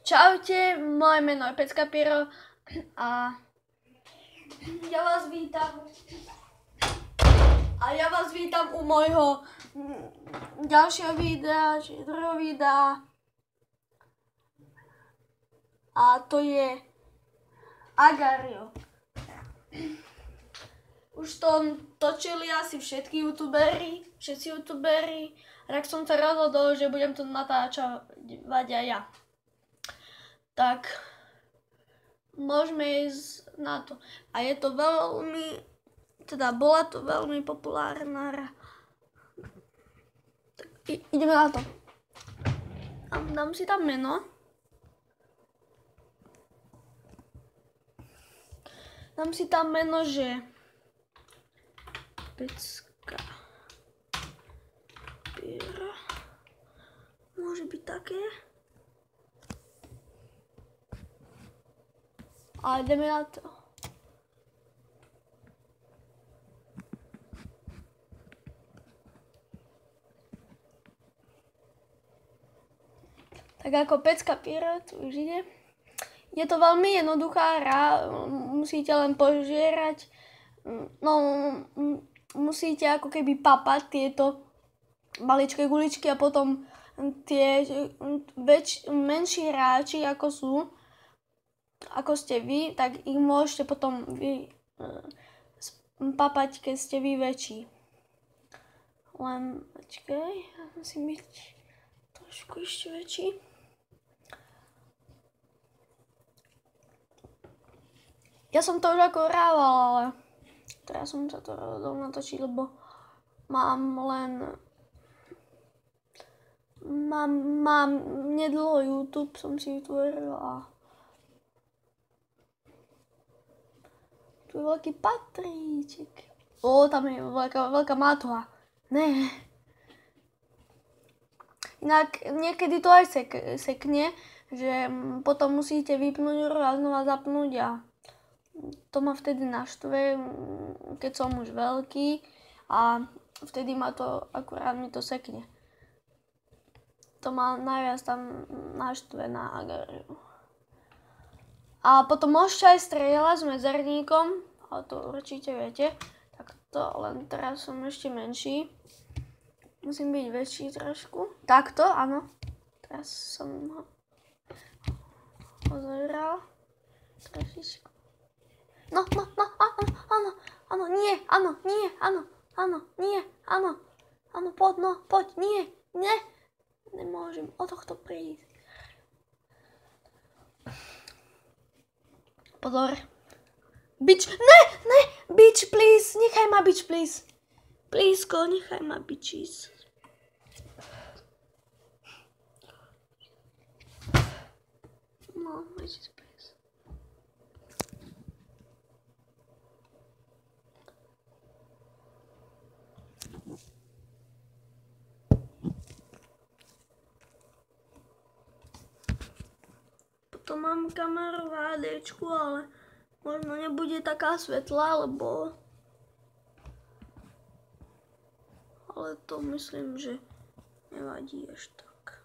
Čaute, moje meno je Pecka Piero a ja vás vítam u môjho ďalšieho videa, či druhého videa. A to je Agario. Už to točili asi všetci youtuberi, a tak som sa rozhodol, že budem to natáčať aj ja. Tak môžeme ísť na to. A je to bola to veľmi populárna hra. Tak ideme na to. Dám si tam meno. Dám si tam meno, že Pecka Piero. Môže byť také. A ideme na to. Tak ako Pecka Piero, tu už ide. Je to veľmi jednoduchá hra, musíte len požierať, musíte ako keby papať tieto maličké guličky a potom tie menší hráči ako ste vy, tak ich môžete potom papať, keď ste vy väčší. Len počkaj, musím byť trošku ešte väčší. Ja som to už ako hrával, ale teraz som sa to rozhodol natočiť, lebo mám nedlho YouTube, som si vytvoril a tu je veľký Patríček. Tam je veľká matva. Ne. Inak niekedy to aj sekne, že potom musíte vypnúť a znova zapnúť a to ma vtedy naštve, keď som už veľký a vtedy ma to, akurát mi to sekne. To ma najviac tam naštve na Agariu. A potom môžete aj strieľať s medzerníkom, ale to určite viete. Tak to, len teraz som ešte menší. Musím byť väčší trošku. Takto, áno. Teraz som ho zahral. Trošičku. No, poď, nie, nemôžem o tohto prísť. Pozor. Bič, ne, bič, please, nechaj ma bič, please. Pleasko, nechaj ma bičís. No, bičís, please. Potom mám kameru v HDčku, ale možno nebude taká svetlá, ale to myslím, že nevadí až tak.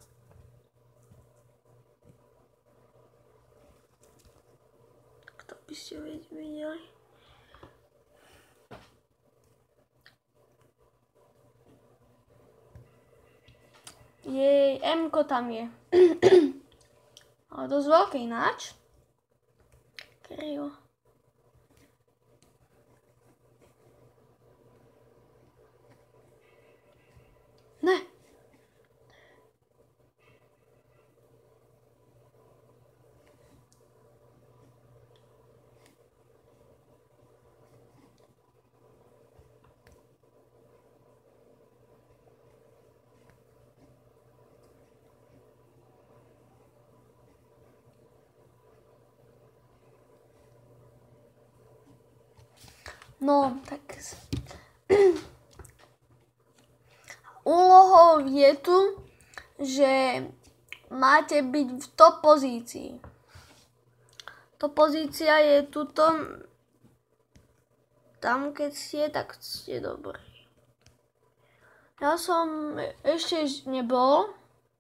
Tak to by ste videli. Jej, M-ko tam je. Ale dosť veľké ináč. Krivo. Ne. No, tak úlohou je tu, že máte byť v top pozícii. Top pozícia je tuto. Tam, keď ste, tak ste dobrí. Ja som ešte nebol,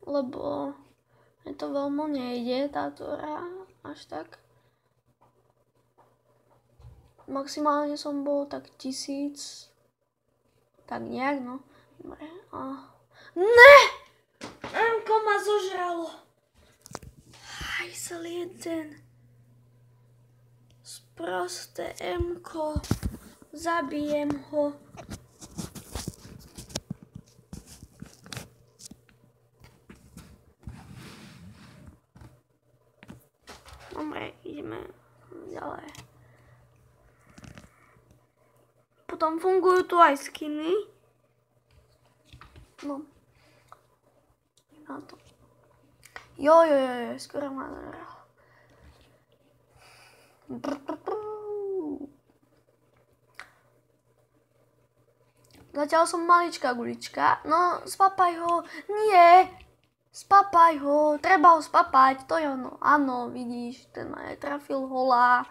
lebo Mne to veľmi nejde, táto hra, až tak. Maximálne som bol tak 1000. Tak nejak, no. Dobre. Ne! Mko ma zožralo. Hajsel jeden. Sprosté Mko. Zabijem ho. Dobre, ideme ďalej. Potom fungujú tu aj skiny. No. Na to. Jo, skoro ma zažral. Zatiaľ som maličká gulička. No, spapaj ho. Nie. Spapaj ho. Treba ho spapať. To je ono. Áno, vidíš, ten ma netrafil hola.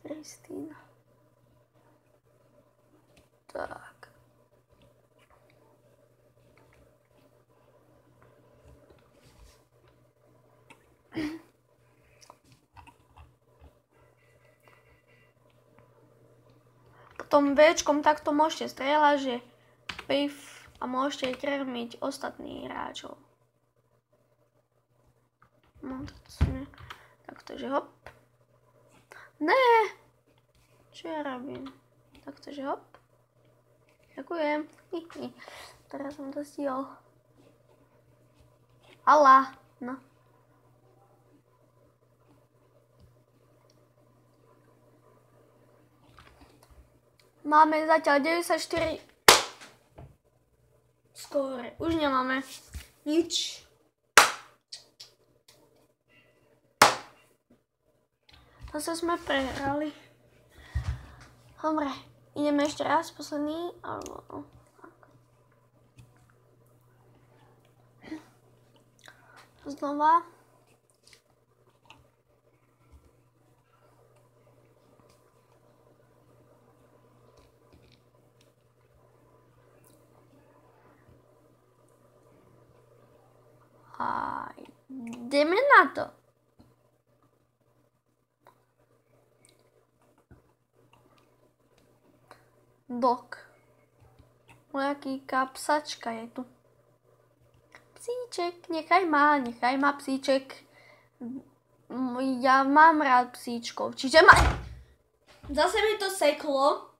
Kristýna. Tak. Potom Bčkom takto môžete strieľať, že pif a môžete krmiť ostatných hráčov. No, takto, že hop. Ne! Čo ja robím? Takto, že hop. Ďakujem. Teraz som to stihol. Ala. No. Máme zatiaľ 94 skóre. Už nemáme nič. Zase sme prehrali. Dobre, ideme ešte raz, posledný. Znova. A ideme na to. Dok. Moja kýka psačka je tu. Psíček, nechaj ma psíček. Ja mám rád psíčkov, čiže ma... Zase mi to seklo.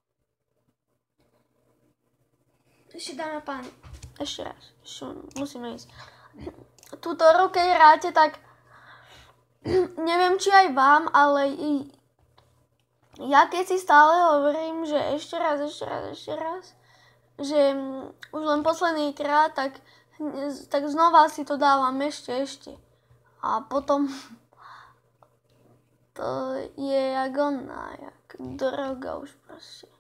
Ešte dáme páni. Ešte raz. Musíme ísť. Túto hru, keď hráte, tak neviem, či aj vám, ale ja keď si stále hovorím, že ešte raz, že už len posledný krát, tak znova si to dávam ešte. A potom to je jak droga už proste.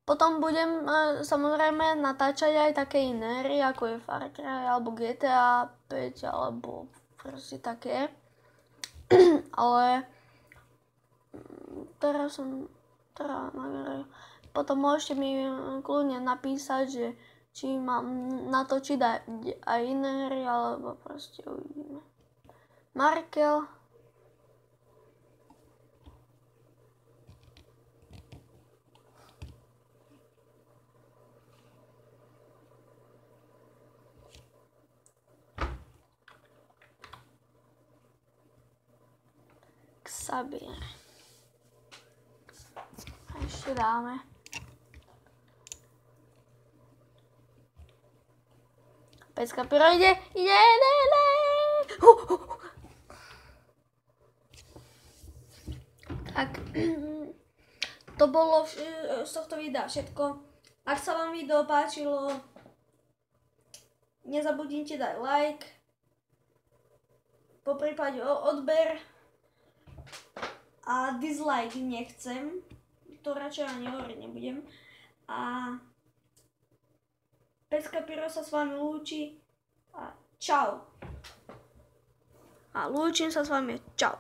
Potom budem samozrejme natáčať aj také iné hry, ako je Far Cry, alebo GTA 5, alebo proste také. Ale teraz som potom môžete mi kľudne napísať, že či mám natočiť aj iné hry, alebo proste uvidíme. Markel. Xabier. A ešte dáme. Pecka Piro ide. Tak, to bolo z tohto videa všetko. Ak sa vám video páčilo, nezabudnite dať like, poprípade odber a dislike nechcem, to radšej ani hovoriť nebudem. A Pecka Piro sa s vami lúči a čau. A lúčim sa s vami, čau.